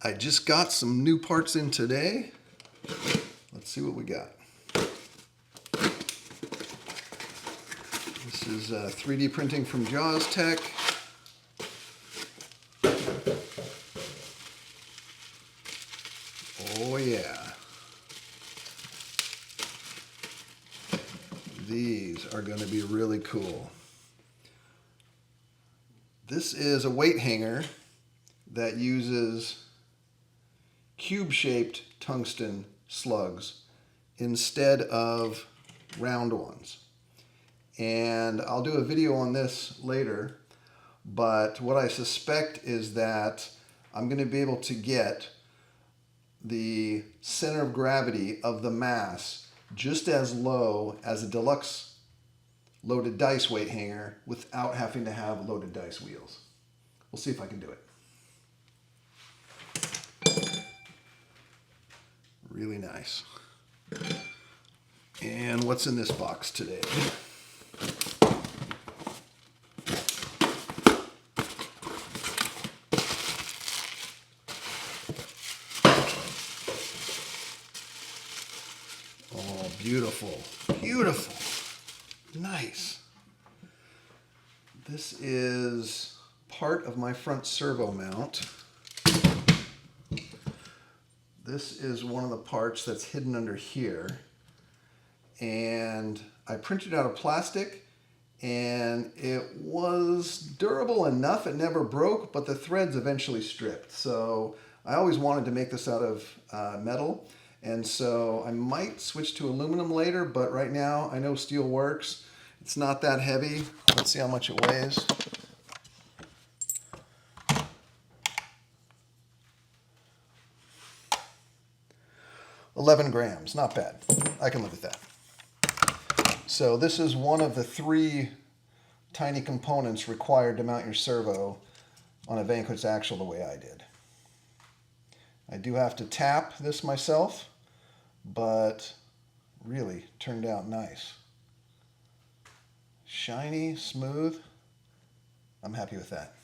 I just got some new parts in today. Let's see what we got. This is 3D printing from Jaws Tech. Oh yeah. These are going to be really cool. This is a weight hanger that uses cube-shaped tungsten slugs instead of round ones. And I'll do a video on this later, but what I suspect is that I'm going to be able to get the center of gravity of the mass just as low as a deluxe loaded dice weight hanger without having to have loaded dice wheels. We'll see if I can do it. Really nice. And what's in this box today? Oh, beautiful. Beautiful. Nice. This is part of my front servo mount. This is one of the parts that's hidden under here. And I printed out of plastic, and it was durable enough. It never broke, but the threads eventually stripped. So I always wanted to make this out of metal. And so I might switch to aluminum later, but right now I know steel works. It's not that heavy. Let's see how much it weighs. $11 grams, not bad. I can live with that. So this is one of the 3 tiny components required to mount your servo on a Vanquish axle the way I did. I do have to tap this myself, but really turned out nice. Shiny, smooth. I'm happy with that.